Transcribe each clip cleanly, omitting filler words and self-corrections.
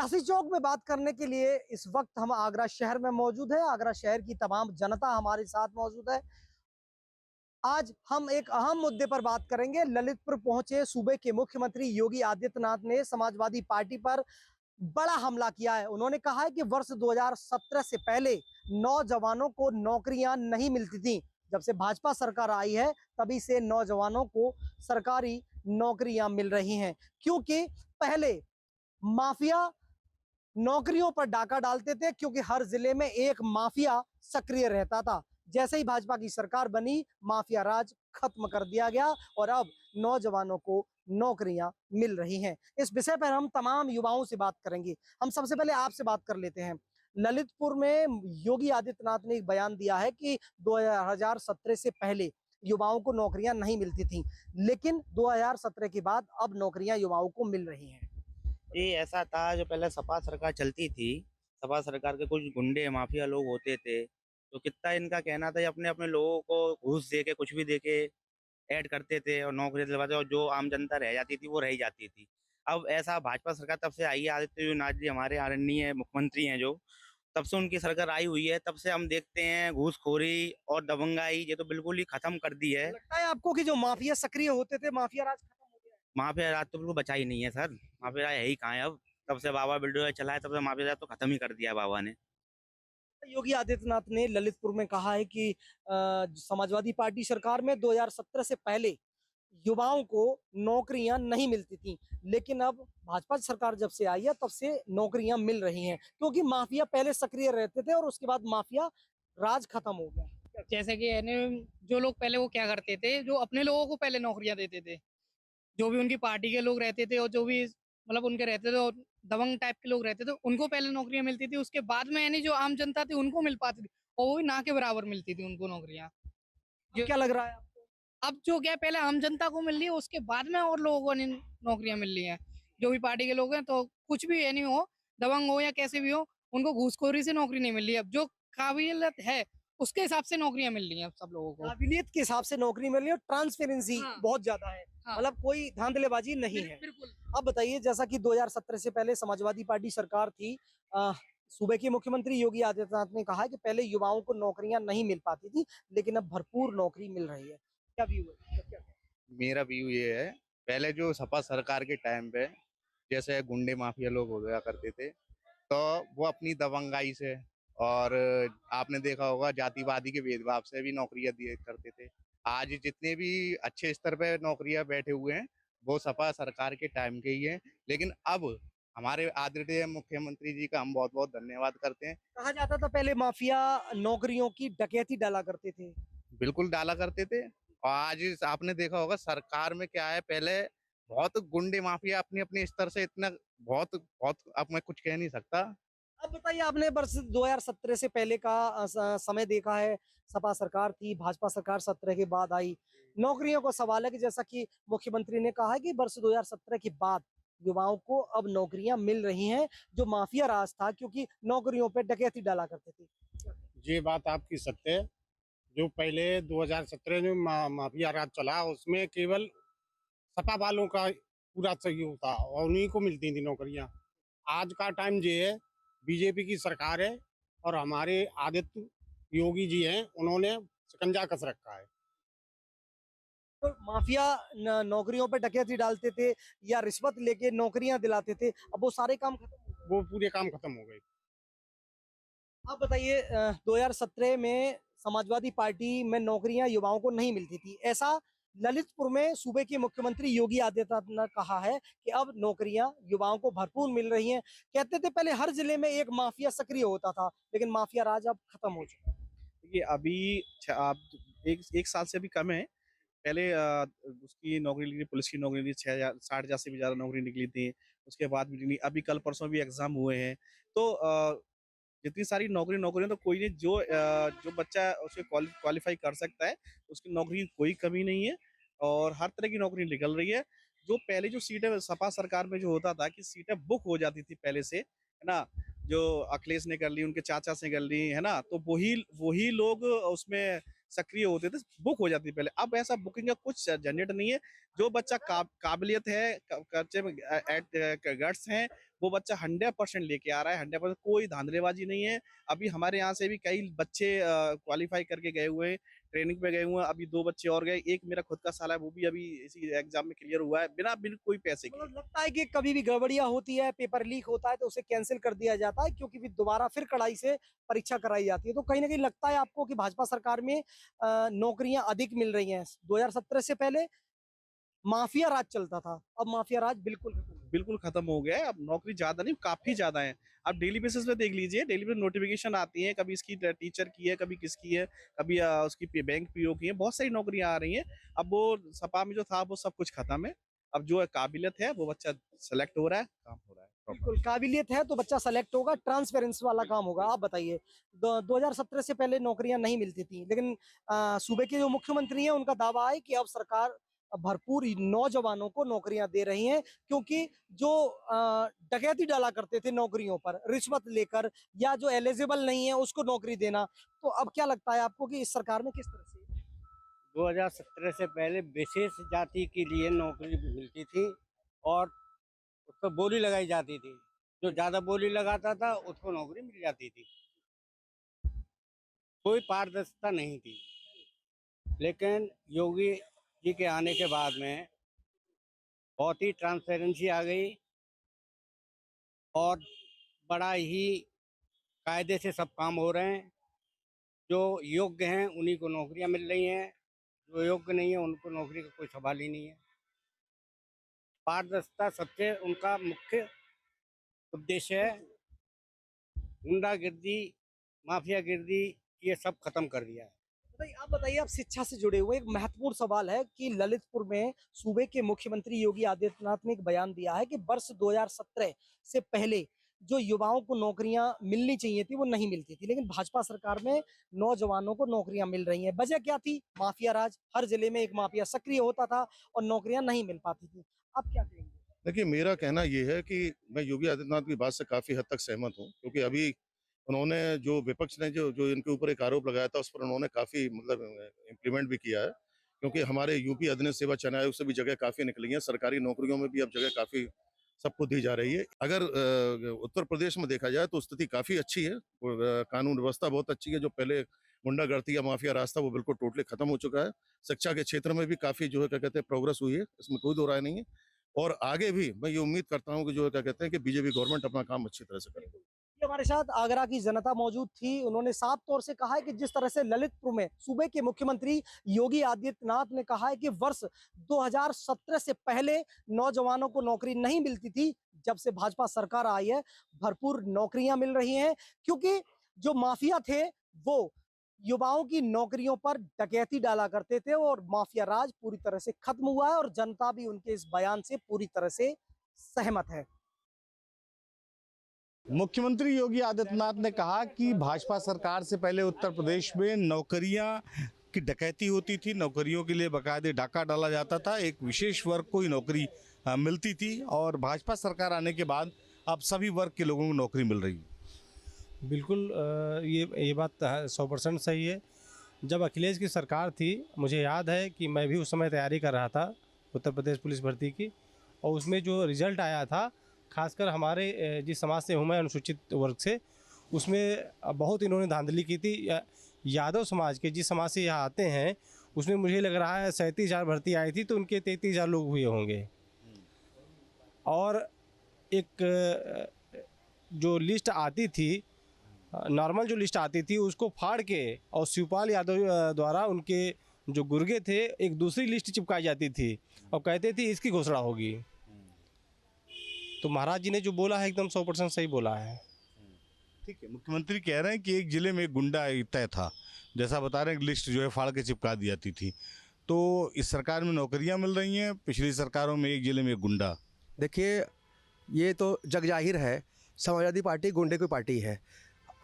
झांसी चौक में बात करने के लिए इस वक्त हम आगरा शहर में मौजूद है। आगरा शहर की तमाम जनता हमारे साथ मौजूद है। आज हम एक अहम मुद्दे पर बात करेंगे। ललितपुर पहुंचे सूबे के मुख्यमंत्री योगी आदित्यनाथ ने समाजवादी पार्टी पर बड़ा हमला किया है। उन्होंने कहा है कि वर्ष 2017 से पहले नौजवानों को नौकरियां नहीं मिलती थी। जब से भाजपा सरकार आई है तभी से नौजवानों को सरकारी नौकरियां मिल रही हैं, क्योंकि पहले माफिया नौकरियों पर डाका डालते थे, क्योंकि हर जिले में एक माफिया सक्रिय रहता था। जैसे ही भाजपा की सरकार बनी, माफिया राज खत्म कर दिया गया और अब नौजवानों को नौकरियां मिल रही हैं। इस विषय पर हम तमाम युवाओं से बात करेंगे। हम सबसे पहले आपसे बात कर लेते हैं। ललितपुर में योगी आदित्यनाथ ने एक बयान दिया है कि 2017 से पहले युवाओं को नौकरियां नहीं मिलती थी, लेकिन 2017 के बाद अब नौकरियां युवाओं को मिल रही हैं। ये ऐसा था जो पहले सपा सरकार चलती थी। सपा सरकार के कुछ गुंडे माफिया लोग होते थे, तो कितना इनका कहना था ये अपने अपने लोगों को घूस दे के कुछ भी दे के ऐड करते थे और नौकरी दिलवाते, और जो आम जनता रह जाती थी वो रह जाती थी। अब ऐसा भाजपा सरकार तब से आई है, आदित्यनाथ जी हमारे आदरणीय मुख्यमंत्री हैं जो, तब से उनकी सरकार आई हुई है, तब से हम देखते हैं घूसखोरी और दबंगाई ये तो बिल्कुल ही खत्म कर दी है। लगता है आपको कि जो माफिया सक्रिय होते थे, माफिया राज खत्म हो गया है? माफिया राज तो बिल्कुल बचा ही नहीं है सर। माफिया राज है ही कहाँ है अब। तब से बाबा बिल्डर चला है, तब से माफिया राज तो खत्म ही कर दिया है बाबा ने। योगी आदित्यनाथ ने ललितपुर में कहा है कि समाजवादी पार्टी सरकार में 2017 से पहले युवाओं को नौकरियां नहीं मिलती थी, लेकिन अब भाजपा सरकार जब से आई है तब से नौकरियां मिल रही हैं, क्योंकि माफिया पहले सक्रिय रहते थे और उसके बाद माफिया राज खत्म हो गया। जैसे कि यानी जो लोग पहले वो क्या करते थे, जो अपने लोगों को पहले नौकरियां देते थे, जो भी उनकी पार्टी के लोग रहते थे और जो भी मतलब उनके रहते थे और दबंग टाइप के लोग रहते थे, उनको पहले नौकरियां मिलती थी। उसके बाद में यानी जो आम जनता थी उनको मिल पाती थी, और वो भी ना के बराबर मिलती थी उनको नौकरियां। अब क्या लग रहा है आपको? अब जो क्या है, पहले आम जनता को मिल रही है, उसके बाद में और लोगों को नौकरियां मिल रही हैं। जो भी पार्टी के लोग हैं, तो कुछ भी यानी हो, दबंग हो या कैसे भी हो, उनको घूसखोरी से नौकरी नहीं मिल रही है। अब जो काबिलियत है उसके हिसाब से नौकरियां मिल रही हैं अब सब लोगों को। काबिलियत के हिसाब से नौकरी मिल रही है और ट्रांसपेरेंसी हाँ। बहुत ज्यादा है। हाँ। मतलब कोई धांधलेबाजी नहीं है। बिल्कुल। अब बताइए, जैसा कि 2017 से पहले समाजवादी पार्टी सरकार थी, सूबे के मुख्यमंत्री योगी आदित्यनाथ ने कहा है कि पहले युवाओं को नौकरियां नहीं मिल पाती थी, लेकिन अब भरपूर नौकरी मिल रही है। क्या व्यू है? मेरा व्यू ये है, पहले जो सपा सरकार के टाइम पे जैसे गुंडे माफिया लोग हो गया करते थे, तो वो अपनी दबंगाई से और आपने देखा होगा जातिवादी के भेदभाव से भी नौकरियां दिए करते थे। आज जितने भी अच्छे स्तर पे नौकरियां बैठे हुए हैं वो सपा सरकार के टाइम के ही हैं। लेकिन अब हमारे आदरणीय मुख्यमंत्री जी का हम बहुत बहुत धन्यवाद करते हैं। कहा जाता था पहले माफिया नौकरियों की डकैती डाला करते थे। बिल्कुल डाला करते थे। और आज आपने देखा होगा सरकार में क्या है, पहले बहुत गुंडे माफिया अपने अपने स्तर से इतना बहुत बहुत, अब मैं कुछ कह नहीं सकता। अब बताइए, आपने वर्ष 2017 से पहले का समय देखा है। सपा सरकार थी, भाजपा सरकार 17 के बाद आई। नौकरियों का सवाल है कि जैसा कि मुख्यमंत्री ने कहा है कि वर्ष 2017 के बाद युवाओं को अब नौकरियां मिल रही हैं, जो माफिया राज था, क्योंकि नौकरियों पे डकैती डाला करते थे। ये बात आपकी सत्य है। जो पहले 2017 में माफिया राज चला, उसमें केवल सपा वालों का पूरा सहयोग था और उन्हीं को मिलती थी नौकरियां। आज का टाइम ये है, बीजेपी की सरकार है और हमारे आदित्य योगी जी हैं, उन्होंने शिकंजा कस रखा है। तो माफिया नौकरियों पे डकैती डालते थे या रिश्वत लेके नौकरियां दिलाते थे, अब वो सारे काम खत्म हो गए। वो पूरे काम खत्म हो गए। आप बताइए, 2017 में समाजवादी पार्टी में नौकरियां युवाओं को नहीं मिलती थी, ऐसा ललितपुर में सूबे के मुख्यमंत्री योगी आदित्यनाथ ने कहा है कि अब नौकरियां युवाओं को भरपूर मिल रही हैं। कहते थे पहले हर जिले में एक माफिया सक्रिय होता था, लेकिन माफिया राज अब खत्म हो चुका है। देखिए अभी आप एक साल से भी कम है। पहले उसकी नौकरी निकली, पुलिस की नौकरी निकली, 60,000 से भी ज़्यादा नौकरी निकली थी। उसके बाद भी निकली, अभी कल परसों भी एग्जाम हुए हैं। तो जितनी सारी नौकरियां तो कोई नहीं, जो बच्चा उसे क्वालिफाई कर सकता है उसकी नौकरी की कोई कमी नहीं है और हर तरह की नौकरी निकल रही है। जो पहले जो सीटें सपा सरकार में जो होता था कि सीटें बुक हो जाती थी पहले से, है ना, जो अखिलेश ने कर ली, उनके चाचा से कर ली, है ना, तो वही वही लोग उसमें सक्रिय होते थे, बुक हो जाती थी पहले। अब ऐसा बुकिंग का कुछ झंझट नहीं है। जो बच्चा काबिलियत है, कच्चे में गट्स हैं, वो बच्चा 100% लेके आ रहा है, 100%, कोई धांधलेबाजी नहीं है। अभी हमारे यहाँ से भी कई बच्चे क्वालिफाई करके गए हुए हैं, ट्रेनिंग पे गए हुए हैं। अभी 2 बच्चे और गए, एक मेरा खुद का साला है, वो भी अभी इसी एग्जाम में क्लियर हुआ है बिना बिल कोई पैसे के। मतलब लगता है कि कभी भी गड़बड़ियां होती है, पेपर लीक होता है तो उसे कैंसिल कर दिया जाता है, क्योंकि फिर दोबारा फिर कड़ाई से परीक्षा कराई जाती है। तो कहीं ना कहीं लगता है आपको कि भाजपा सरकार में नौकरियां अधिक मिल रही हैं। 2017 से पहले माफिया राज चलता था, अब माफिया राज बिल्कुल खत्म हो गया। बिल्कुल खत्म हो गया है। अब नौकरी ज्यादा नहीं, काफी ज्यादा है। आप डेली बेसिस पे देख लीजिए, डेली पे नोटिफिकेशन आती है, कभी इसकी टीचर की है, कभी किसकी है, कभी उसकी बैंक पीओ की है, बहुत सारी नौकरियां आ रही हैं। अब वो सपा में जो था वो सब कुछ खत्म है। अब जो काबिलियत है वो बच्चा सेलेक्ट हो रहा है, काम हो रहा है proper। बिल्कुल काबिलियत है तो बच्चा सेलेक्ट होगा, ट्रांसपेरेंसी वाला काम होगा। आप बताइए, 2017 से पहले नौकरियां नहीं मिलती थी, लेकिन सूबे के जो मुख्यमंत्री हैं उनका दावा है कि अब सरकार भरपूर नौजवानों को नौकरियां दे रही हैं, क्योंकि जो डकैती डाला करते थे नौकरियों पर रिश्वत लेकर, या जो एलिजिबल नहीं है उसको नौकरी देना, तो अब क्या लगता है आपको कि इस सरकार में किस तरह से 2017 से पहले विशेष जाति के लिए नौकरी मिलती थी और उस पर बोली लगाई जाती थी। जो ज़्यादा बोली लगाता था उसको नौकरी मिल जाती थी, कोई पारदर्शिता नहीं थी। लेकिन योगी जी के आने के बाद में बहुत ही ट्रांसपेरेंसी आ गई और बड़ा ही कायदे से सब काम हो रहे हैं। जो योग्य हैं उन्हीं को नौकरियां मिल रही हैं, जो योग्य नहीं है उनको नौकरी का कोई सवाल ही नहीं है। पारदर्शिता सबसे उनका मुख्य उद्देश्य है। गुंडागिर्दी, माफियागिर्दी, ये सब खत्म कर दिया है। आप बताइए, आप शिक्षा से जुड़े हुए, एक महत्वपूर्ण सवाल है कि ललितपुर में सूबे के मुख्यमंत्री योगी आदित्यनाथ ने एक बयान दिया है कि वर्ष 2017 से पहले जो युवाओं को नौकरियां मिलनी चाहिए थी वो नहीं मिलती थी, लेकिन भाजपा सरकार में नौजवानों को नौकरियां मिल रही हैं। वजह क्या थी? माफिया राज, हर जिले में एक माफिया सक्रिय होता था और नौकरियां नहीं मिल पाती थी। आप क्या कहेंगे? देखिए, मेरा कहना ये है कि मैं योगी आदित्यनाथ की बात से काफ़ी हद तक सहमत हूँ, क्योंकि अभी उन्होंने जो विपक्ष ने जो जो इनके ऊपर एक आरोप लगाया था, उस पर उन्होंने काफ़ी मतलब इम्प्लीमेंट भी किया है, क्योंकि हमारे यूपी अधीनस्थ सेवा चयन आयोग से भी जगह काफ़ी निकली हैं, सरकारी नौकरियों में भी अब जगह काफ़ी सबको दी जा रही है। अगर उत्तर प्रदेश में देखा जाए तो स्थिति काफ़ी अच्छी है, कानून व्यवस्था बहुत अच्छी है। जो पहले गुंडागर्दी या माफिया राज था वो बिल्कुल टोटली खत्म हो चुका है। शिक्षा के क्षेत्र में भी काफ़ी जो है क्या कहते हैं प्रोग्रेस हुई है, इसमें कोई दो राय नहीं है। और आगे भी मैं ये उम्मीद करता हूँ कि जो है क्या कहते हैं कि बीजेपी गवर्नमेंट अपना काम अच्छी तरह से करेगी। ये हमारे साथ आगरा की जनता मौजूद थी। उन्होंने साफ तौर से कहा है कि जिस तरह से ललितपुर में सूबे के मुख्यमंत्री योगी आदित्यनाथ ने कहा है कि वर्ष 2017 से पहले नौजवानों को नौकरी नहीं मिलती थी, जब से भाजपा सरकार आई है भरपूर नौकरियां मिल रही हैं, क्योंकि जो माफिया थे वो युवाओं की नौकरियों पर डकैती डाला करते थे और माफिया राज पूरी तरह से खत्म हुआ है और जनता भी उनके इस बयान से पूरी तरह से सहमत है। मुख्यमंत्री योगी आदित्यनाथ ने कहा कि भाजपा सरकार से पहले उत्तर प्रदेश में नौकरियां की डकैती होती थी, नौकरियों के लिए बाकायदे डाका डाला जाता था, एक विशेष वर्ग को ही नौकरी मिलती थी, और भाजपा सरकार आने के बाद अब सभी वर्ग के लोगों को नौकरी मिल रही है। बिल्कुल ये बात 100% सही है। जब अखिलेश की सरकार थी, मुझे याद है कि मैं भी उस समय तैयारी कर रहा था उत्तर प्रदेश पुलिस भर्ती की, और उसमें जो रिज़ल्ट आया था, खासकर हमारे जिस समाज से हूँ मैं, अनुसूचित वर्ग से, उसमें बहुत इन्होंने धांधली की थी। यादव समाज के जिस समाज से यहाँ आते हैं उसमें मुझे लग रहा है 37,000 भर्ती आई थी, तो उनके 33,000 लोग हुए होंगे। और एक जो लिस्ट आती थी, नॉर्मल जो लिस्ट आती थी, उसको फाड़ के और शिवपाल यादव द्वारा उनके जो गुर्गे थे एक दूसरी लिस्ट चिपकाई जाती थी और कहते थे इसकी घोषणा होगी। तो महाराज जी ने जो बोला है एकदम 100% सही बोला है। ठीक है, मुख्यमंत्री कह रहे हैं कि एक जिले में एक गुंडा तय था, जैसा बता रहे हैं लिस्ट जो है फाड़ के चिपका दी जाती थी। तो इस सरकार में नौकरियां मिल रही हैं, पिछली सरकारों में एक जिले में एक गुंडा। देखिए, ये तो जग जाहिर है, समाजवादी पार्टी गुंडे की पार्टी है।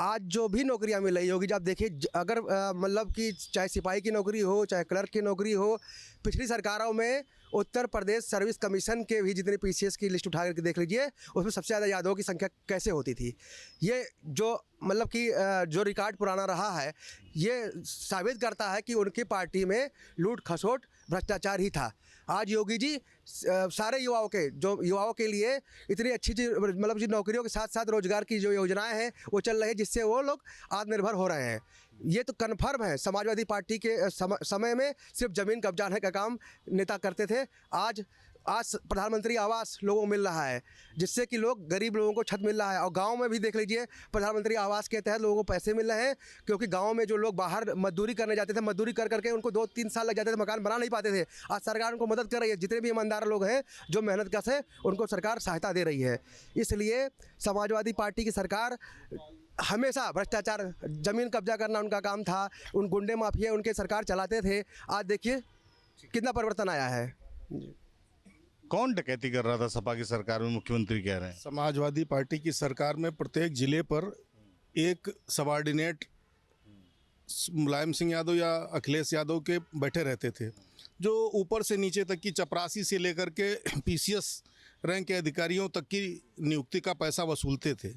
आज जो भी नौकरियां मिल रही होगी, आप देखिए, अगर मतलब कि चाहे सिपाही की नौकरी हो, चाहे क्लर्क की नौकरी हो, पिछली सरकारों में उत्तर प्रदेश सर्विस कमीशन के भी जितने पीसीएस की लिस्ट उठा करके देख लीजिए, उसमें सबसे ज़्यादा यादवों की संख्या कैसे होती थी। ये जो मतलब कि जो रिकॉर्ड पुराना रहा है, ये साबित करता है कि उनकी पार्टी में लूट खसोट भ्रष्टाचार ही था। आज योगी जी सारे युवाओं के लिए इतनी अच्छी मतलब जी नौकरियों के साथ साथ रोजगार की जो योजनाएं हैं वो चल रही है, जिससे वो लोग आत्मनिर्भर हो रहे हैं। ये तो कन्फर्म है। समाजवादी पार्टी के समय में सिर्फ ज़मीन कब्जाने का काम नेता करते थे। आज प्रधानमंत्री आवास लोगों को मिल रहा है, जिससे कि गरीब लोगों को छत मिल रहा है। और गांव में भी देख लीजिए, प्रधानमंत्री आवास के तहत लोगों को पैसे मिल रहे हैं, क्योंकि गांव में जो लोग बाहर मजदूरी करने जाते थे, मजदूरी कर करके उनको 2-3 साल लग जाते थे, मकान बना नहीं पाते थे। आज सरकार उनको मदद कर रही है। जितने भी ईमानदार लोग हैं जो मेहनतकश है, उनको सरकार सहायता दे रही है। इसलिए समाजवादी पार्टी की सरकार हमेशा भ्रष्टाचार, ज़मीन कब्जा करना उनका काम था। उन गुंडे माफिया उनके सरकार चलाते थे। आज देखिए कितना परिवर्तन आया है। कौन डकैती कर रहा था सपा की सरकार में, मुख्यमंत्री कह रहे हैं? समाजवादी पार्टी की सरकार में प्रत्येक जिले पर एक सबॉर्डिनेट मुलायम सिंह यादव या अखिलेश यादव के बैठे रहते थे, जो ऊपर से नीचे तक की चपरासी से लेकर के पीसीएस रैंक के अधिकारियों तक की नियुक्ति का पैसा वसूलते थे।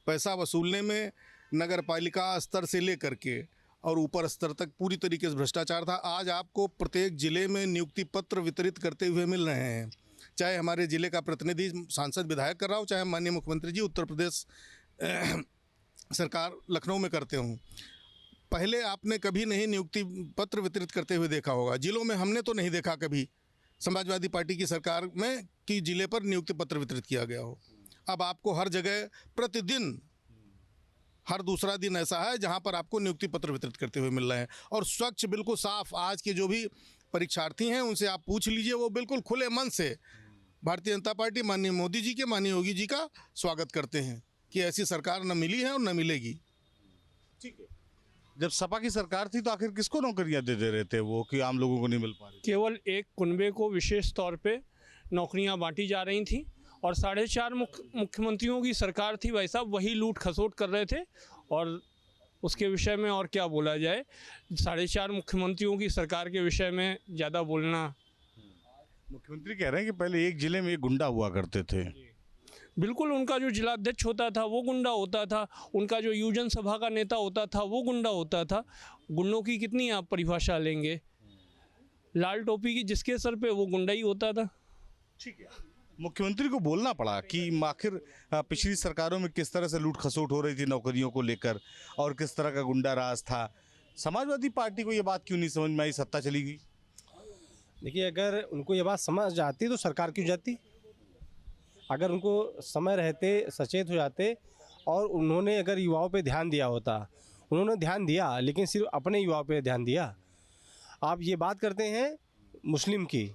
पैसा वसूलने में नगर पालिका स्तर से लेकर के और ऊपर स्तर तक पूरी तरीके से भ्रष्टाचार था। आज आपको प्रत्येक जिले में नियुक्ति पत्र वितरित करते हुए मिल रहे हैं, चाहे हमारे जिले का प्रतिनिधि सांसद विधायक कर रहा हो, चाहे माननीय मुख्यमंत्री जी उत्तर प्रदेश सरकार लखनऊ में करते हों। पहले आपने कभी नहीं नियुक्ति पत्र वितरित करते हुए देखा होगा। जिलों में हमने तो नहीं देखा कभी समाजवादी पार्टी की सरकार में कि जिले पर नियुक्ति पत्र वितरित किया गया हो। अब आपको हर जगह प्रतिदिन हर दूसरा दिन ऐसा है जहां पर आपको नियुक्ति पत्र वितरित करते हुए मिल रहे हैं, और स्वच्छ बिल्कुल साफ। आज के जो भी परीक्षार्थी हैं उनसे आप पूछ लीजिए, वो बिल्कुल खुले मन से भारतीय जनता पार्टी, माननीय मोदी जी के, माननीय योगी जी का स्वागत करते हैं कि ऐसी सरकार न मिली है और न मिलेगी। ठीक है, जब सपा की सरकार थी तो आखिर किसको नौकरियां दे रहे थे वो कि आम लोगों को नहीं मिल पा रही? केवल एक कुनबे को विशेष तौर पे नौकरियां बांटी जा रही थी, और 4.5 मुख्यमंत्रियों की सरकार थी, भाई साहब वही लूट खसोट कर रहे थे। और उसके विषय में और क्या बोला जाए, 4.5 मुख्यमंत्रियों की सरकार के विषय में ज़्यादा बोलना। मुख्यमंत्री कह रहे हैं कि पहले एक जिले में एक गुंडा हुआ करते थे। बिल्कुल, उनका जो जिलाध्यक्ष होता था वो गुंडा होता था, उनका जो युवजन सभा का नेता होता था वो गुंडा होता था। गुंडों की कितनी आप परिभाषा लेंगे? लाल टोपी की जिसके सर पे वो गुंडा ही होता था। ठीक है, मुख्यमंत्री को बोलना पड़ा कि आखिर पिछली सरकारों में किस तरह से लूट खसोट हो रही थी नौकरियों को लेकर और किस तरह का गुंडा राज था। समाजवादी पार्टी को ये बात क्यों नहीं समझ में आई, सत्ता चली गई? देखिए, अगर उनको ये बात समझ आती तो सरकार क्यों जाती? अगर उनको समय रहते सचेत हो जाते और उन्होंने अगर युवाओं पे ध्यान दिया होता, उन्होंने ध्यान दिया लेकिन सिर्फ अपने युवाओं पे ध्यान दिया। आप ये बात करते हैं मुस्लिम की,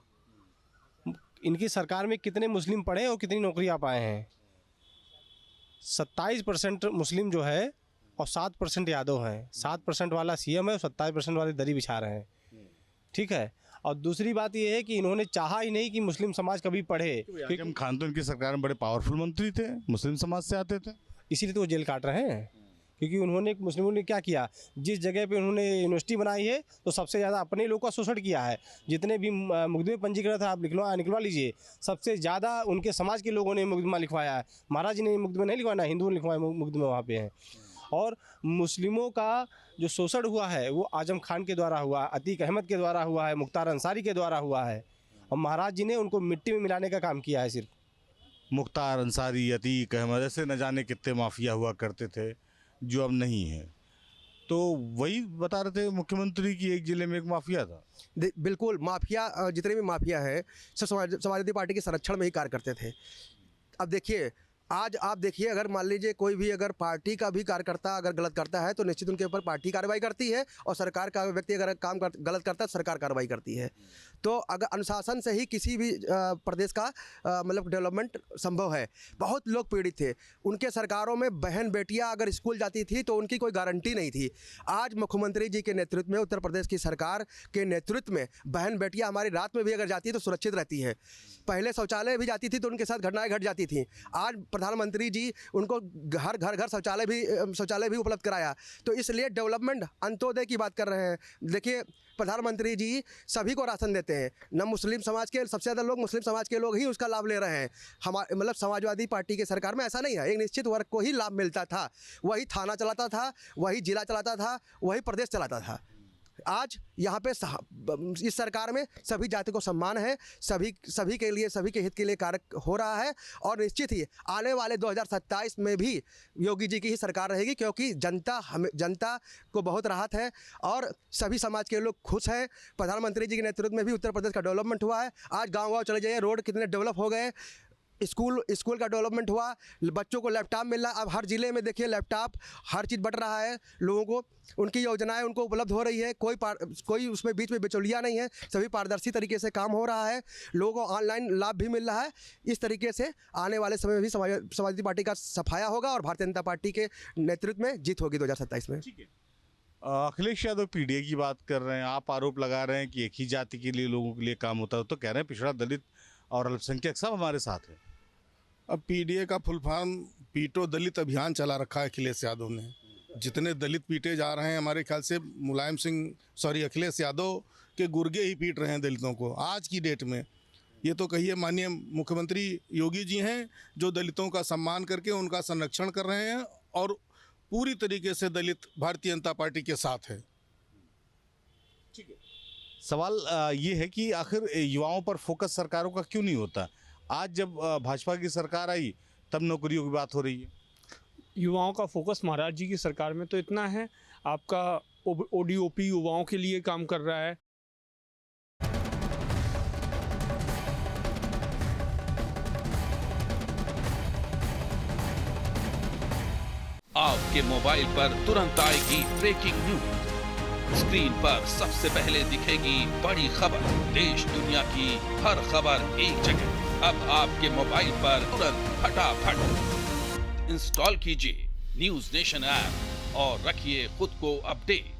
इनकी सरकार में कितने मुस्लिम पढ़े और कितनी नौकरियां पाए हैं? 27% मुस्लिम जो है और 7% यादव हैं। 7% वाला सीएम है और 27% वाले दरी बिछा रहे हैं। ठीक है, और दूसरी बात ये है कि इन्होंने चाहा ही नहीं कि मुस्लिम समाज कभी पढ़े। आजम खान तो इनकी सरकार में बड़े पावरफुल मंत्री थे, मुस्लिम समाज से आते थे, इसीलिए तो वो जेल काट रहे हैं। क्योंकि उन्होंने मुस्लिमों ने क्या किया, जिस जगह पे उन्होंने यूनिवर्सिटी बनाई है तो सबसे ज़्यादा अपने लोग का शोषण किया है। जितने भी मुकदमे पंजीकृत है आप निकलवा लीजिए, सबसे ज़्यादा उनके समाज के लोगों ने मुकदमा लिखवाया है। महाराज जी ने मुकदमा नहीं लिखवाया, हिंदुओं ने लिखवाया मुकदमे वहाँ पे हैं। और मुस्लिमों का जो शोषण हुआ है वो आजम खान के द्वारा हुआ, अतीक अहमद के द्वारा हुआ है, मुख्तार अंसारी के द्वारा हुआ है, और महाराज जी ने उनको मिट्टी में मिलाने का काम किया है। सिर्फ मुख्तार अंसारी, अतीक अहमद, ऐसे न जाने कितने माफिया हुआ करते थे जो अब नहीं है। तो वही बता रहे थे मुख्यमंत्री की एक जिले में एक माफिया था। बिल्कुल, माफिया जितने भी माफिया है सब समाजवादी पार्टी के संरक्षण में ही कार्य करते थे। अब देखिए, आज आप देखिए, अगर मान लीजिए कोई भी अगर पार्टी का भी कार्यकर्ता अगर गलत करता है तो निश्चित उनके ऊपर पार्टी कार्रवाई करती है, और सरकार का व्यक्ति अगर गलत करता है सरकार कार्रवाई करती है। तो अगर अनुशासन से ही किसी भी प्रदेश का मतलब डेवलपमेंट संभव है। बहुत लोग पीड़ित थे, उनके सरकारों में बहन बेटियां अगर स्कूल जाती थी तो उनकी कोई गारंटी नहीं थी। आज मुख्यमंत्री जी के नेतृत्व में, उत्तर प्रदेश की सरकार के नेतृत्व में बहन बेटियां हमारी रात में भी अगर जाती है तो सुरक्षित रहती है। पहले शौचालय भी जाती थी तो उनके साथ घटनाएं घट जाती थी। आज प्रधानमंत्री जी उनको घर शौचालय भी उपलब्ध कराया। तो इसलिए डेवलपमेंट, अंत्योदय की बात कर रहे हैं। देखिए, प्रधानमंत्री जी सभी को राशन देते हैं, न मुस्लिम समाज के, सबसे ज़्यादा लोग मुस्लिम समाज के लोग ही उसका लाभ ले रहे हैं। हमारे मतलब समाजवादी पार्टी के सरकार में ऐसा नहीं है, एक निश्चित वर्ग को ही लाभ मिलता था। वही थाना चलाता था, वही जिला चलाता था, वही प्रदेश चलाता था। आज यहाँ पे इस सरकार में सभी जाति को सम्मान है, सभी के लिए, सभी के हित के लिए कार्य हो रहा है। और निश्चित ही आने वाले 2027 में भी योगी जी की ही सरकार रहेगी, क्योंकि जनता को बहुत राहत है और सभी समाज के लोग खुश हैं। प्रधानमंत्री जी के नेतृत्व में भी उत्तर प्रदेश का डेवलपमेंट हुआ है। आज गाँव चले जाइए, रोड कितने डेवलप हो गए, स्कूल का डेवलपमेंट हुआ, बच्चों को लैपटॉप मिल रहा है। अब हर जिले में देखिए लैपटॉप, हर चीज़ बढ़ रहा है, लोगों को उनकी योजनाएं उनको उपलब्ध हो रही है। कोई उसमें बीच में बिचौलिया नहीं है, सभी पारदर्शी तरीके से काम हो रहा है, लोगों को ऑनलाइन लाभ भी मिल रहा है। इस तरीके से आने वाले समय में भी समाजवादी पार्टी का सफाया होगा और भारतीय जनता पार्टी के नेतृत्व में जीत होगी 2027 में। अखिलेश यादव पीडीए की बात कर रहे हैं, आप आरोप लगा रहे हैं कि एक ही जाति के लिए लोगों के लिए काम होता है, तो कह रहे हैं पिछड़ा, दलित और अल्पसंख्यक सब हमारे साथ है। अब पीडीए का फुल फॉर्म पीटो दलित अभियान चला रखा है अखिलेश यादव ने। जितने दलित पीटे जा रहे हैं, हमारे ख्याल से अखिलेश यादव के गुर्गे ही पीट रहे हैं दलितों को आज की डेट में। ये तो कहिए माननीय मुख्यमंत्री योगी जी हैं जो दलितों का सम्मान करके उनका संरक्षण कर रहे हैं और पूरी तरीके से दलित भारतीय जनता पार्टी के साथ है। ठीक है, सवाल ये है कि आखिर युवाओं पर फोकस सरकारों का क्यों नहीं होता? आज जब भाजपा की सरकार आई तब नौकरियों की बात हो रही है। युवाओं का फोकस महाराज जी की सरकार में तो इतना है, आपका ओडीओपी युवाओं के लिए काम कर रहा है। आपके मोबाइल पर तुरंत आएगी ब्रेकिंग न्यूज, स्क्रीन पर सबसे पहले दिखेगी बड़ी खबर, देश दुनिया की हर खबर एक जगह। अब आपके मोबाइल पर तुरंत फटाफट इंस्टॉल कीजिए न्यूज़ नेशन ऐप और रखिए खुद को अपडेट।